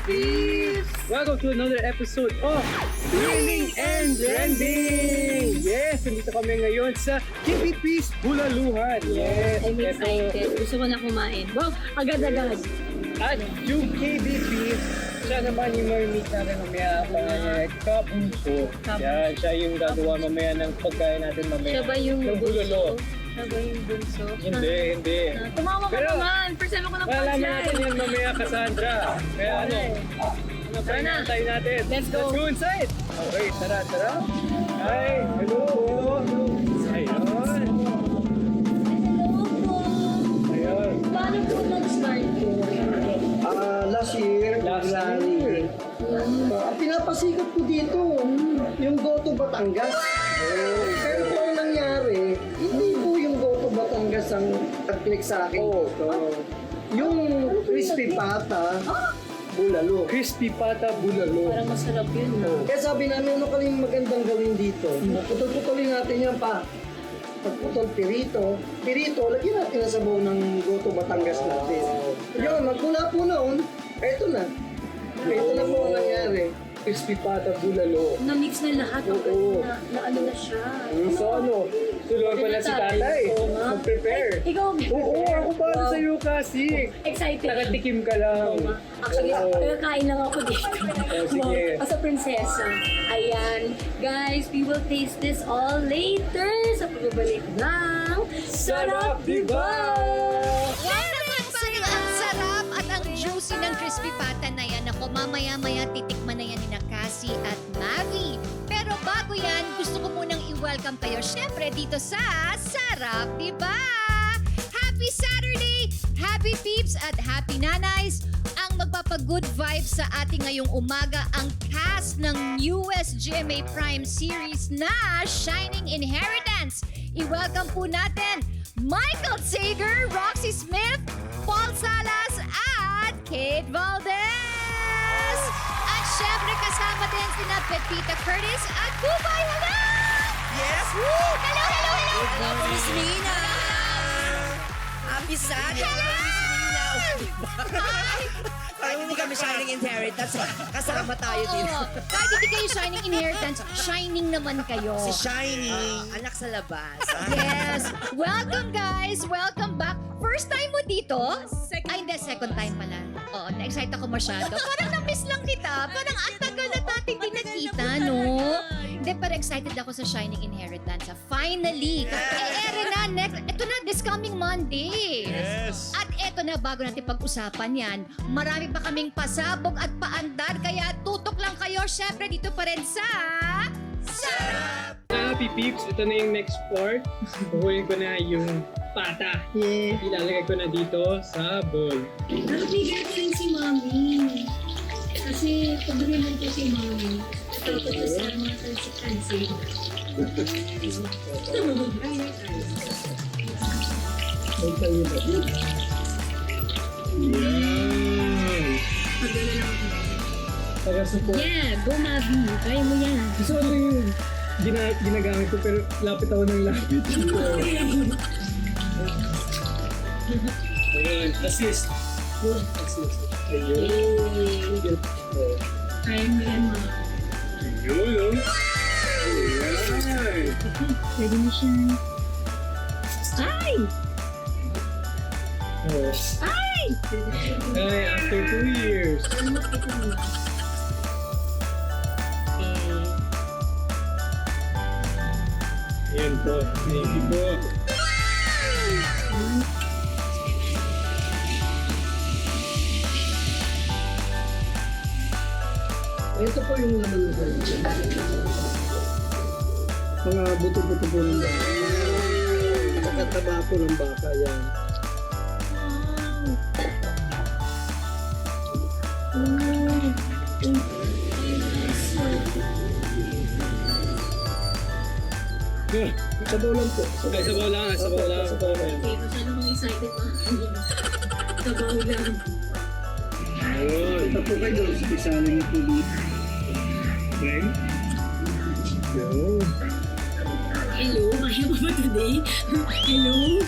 Peeps! Welcome to another episode of Streaming and Trending! Yes, nandito kami ngayon sa KBP's Bulaluhan. Yes, I'm excited. Gusto ko na kumain. Wow, agad-agad. At yung KBP, siya naman yung meet natin mamaya Kabunso. Yan, siya yung gagawa mamaya ng pagkain natin mamaya. Siya ba yung ng bulalo? Siya ba yung bunso? Hindi. Tumawa ka Pero, naman. First time ako na malalaman punchline. natin yan mamaya, Cassandra. Kaya ano Tara na. tayo natin. Let's go. Let's go inside. Okay, tara. Hi, hello. Ayun. Ayun. Paano po nag-start po? Last year. Ang pinapasikat ko dito, yung Goto Batangas. Pero po ang nangyari, hindi po yung Goto Batangas ang nag-click sa akin dito. Yung crispy pata, bulalo. Crispy pata bulalo. Parang masarap yun, no? Kaya sabi namin, ano kaling magandang gawin dito? Putol-putulin natin yan pa. Pagputol pirito, lagyan natin na sabaw ng Goto Batangas natin. Yun, magmula po noon, eto na. Ito na po ang nangyari. Crispy pata bulalo. Na-mix na lahat. Oo. Na ano na siya. So ano, tulungan pa na si tatay. Oo nga. Mag-prepare. Ikaw. Oo, ako ba sa'yo kasi? Excited. Nakatikim ka lang. Oo nga. Actually, kain lang ako dito. sige. Wow, as a prinsesa. Ayan. Guys, we will taste this all later sa pagbabalik ng Sarap, diba? Yan naman parang ang sarap at ang juicy ng crispy pata na yan. Ako, mamaya-maya titikman na yan ni Cassie at Mavi. Pero bago yan, gusto ko munang i-welcome kayo syempre dito sa Sarap, Diba? Happy Saturday! Happy Peeps at Happy Nanays! Ang magpapag-good vibes sa ating ngayong umaga ang cast ng newest GMA Prime series na Shining Inheritance. I-welcome po natin Michael Sager, Roxy Smith, Paul Salas at Kate Valdez! At syempre kasama din sina Pepita Curtis at Kubay. Hello! Yes! Hello! Hello, Miss Mina! Happy Saturday! Kahit hindi kami Shining Inheritance, kasama tayo din. Oo. Kahit hindi kayo Shining Inheritance, shining naman kayo. Si Shining, anak sa labas. Yes! Welcome guys! Welcome back! First time mo dito? Ay, hindi. Second time pala. Oo, na-excite ako masyado. Parang na-miss lang kita. Parang ang tagal na natin di nakita, no? Hindi, pero excited ako sa Shining Inheritance. Finally! Eh, na, next, ito na, this coming Monday. Yes. At eto na, bago natin pag-usapan yan, marami pa kaming pasabog at paandar, kaya tutok lang kayo, syempre, dito pa rin sa... Sarap! Happy Peeps, ito na yung next part. Bukuyin ko na yung pata. Yeah. Ilalagay ko na dito sa bowl. Nakabigay ko rin si Mami. Kasi pag rin ko si Mami, natakot ko sa mga kansi-kansi. Yan! Pagdala lang ako. Taga-support. Yeah, go Mami. Kaya mo yan. Gusto ko yung ginagamit ko pero lapit ako ng lapit. Ayun, assist. Assist. Ayun. Kaya mo yan, Mami. Ayun, Ayan. Pwede mo siya. Ay! Oh. Ay! Ay, after 2 years. Ayan po. Thank you po. Ito po yung naman mga buto-buto po ng baka. Nakataba po ng baka yan. Sabaw lang po. Ay, sabaw lang. Sabaw lang. Okay, masyado mga excited pa. Kabaw lang. Ayun. Ito po kayo, isasalin niyo po dito. Okay. Yo. Hello, kaya pa ba today? Hello?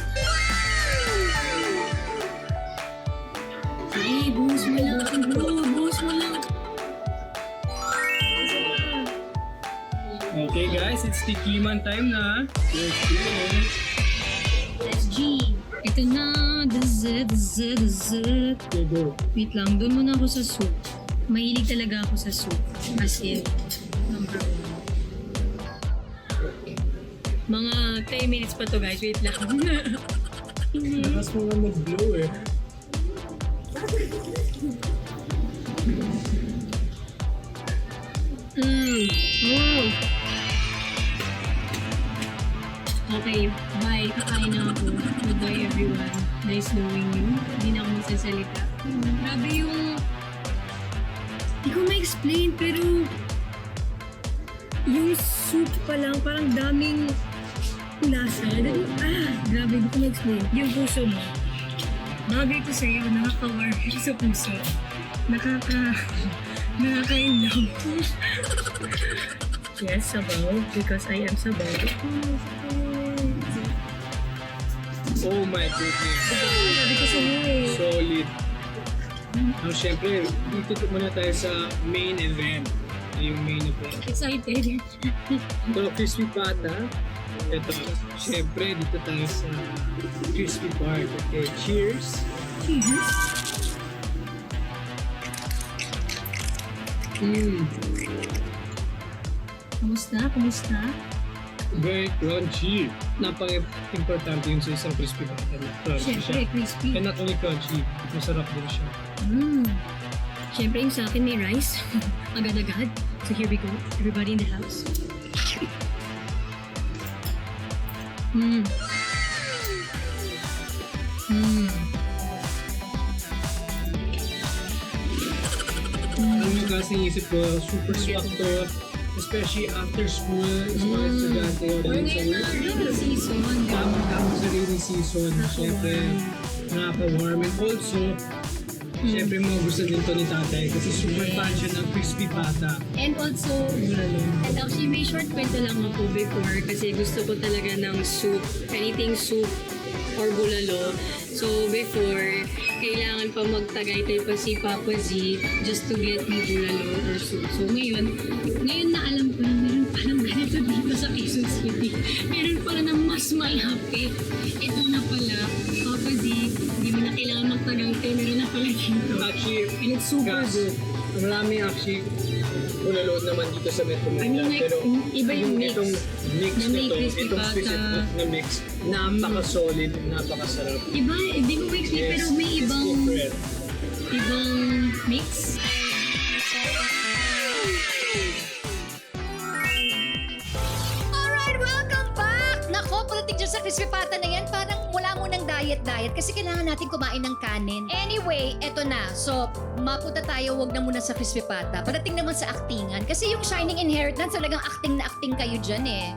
Ay, buhos mo lang. Bro, buhos mo lang. Kiman time na. Yes, yes. Let's G. Ito na. Okay, go. Wait lang, doon muna ako sa soup. Mahilig talaga ako sa soup. As in, number 1. Mga 10 minutes pa to guys, wait lang. Lakas mo nga mag-blow eh. Okay, bye. Kakain na ako. Goodbye everyone. Nice knowing you. Hindi na ako magsasalita. Grabe yung... Hindi ko ma-explain, pero... Yung soup pa lang, parang daming lasa. Grabe, hindi ko ma-explain. Yung puso mo. Bagay ko sa'yo, nakaka-warm sa puso. Nakaka-inlove. Yes, sabaw. Because I am sabaw. Oh my goodness. Sabi ko sa'yo eh. Solid. Now, syempre, dito muna tayo sa main event. Yung main event. Excited. Ito, crispy pata. Ito, syempre, dito tayo sa crispy part. Okay, cheers. Kumusta? Very crunchy. Napaka-importante yun sa isang crispy pata. Crunchy Siyempre, siya. crispy. And not only crunchy, masarap din siya. Siyempre, yung sa akin may rice. Agad-agad. So here we go. Everybody in the house. Ang yung kasing isip ko, super swak to. Especially after school, sa mga estudyante o rin sa work. Rainy season. Tapos sa rainy season, syempre, nakaka-warm. And also, syempre mga gusto din to ni tatay kasi super fan siya ng crispy pata. And also, and actually may short kwento lang ako before kasi gusto ko talaga ng soup, anything soup or bulalo. So before, kailangan pa magtagaytay pa si Papa Z just to get me bulalo or soup. So ngayon na alam ko na meron palang ganito dito sa Quezon City. Meron pala na mas malapit. Ito na pala, Papa Z, hindi mo na kailangan magtagaytay, meron na pala dito. Actually, And it's super guys, good. marami actually bulalo naman dito sa Metro Manila. I mean, like, pero iba yung mix. Itong mix Na may nito, crispy itong pata. crispy na mix, napaka-solid, napakasarap. Iba, hindi mo ma-explain, pero may it's ibang different. mix. Alright, welcome back! Nako, pagdating dyan sa crispy pata na yan, parang wala mo ng diet kasi kailangan natin kumain ng kanin. Anyway, eto na. So, mapunta tayo, wag na muna sa crispy pata. Pagdating naman sa actingan, kasi yung Shining Inheritance, talagang acting na acting kayo dyan eh.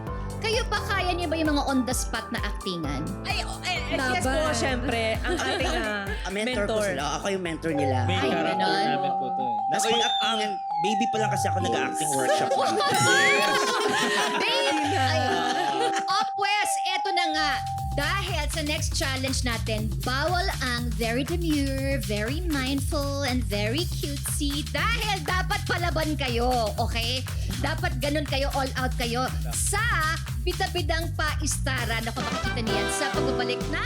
Kayo pa, kaya niyo ba yung mga on the spot na actingan? Ay, yes po, syempre. Ang ating Mentor ko sila. Ako yung mentor nila. Ay, ganon. po to eh. Tapos pag-actingan, baby pa lang kasi ako nag-acting workshop. Babe! Ay. Oh, pues, eto na nga. Dahil sa next challenge natin, bawal ang very demure, very mindful, and very cutesy. Dahil dapat palaban kayo, okay? Dapat ganun kayo, all out kayo sa bida-bidang paistaran. Ako makikita niyan sa pagbabalik na...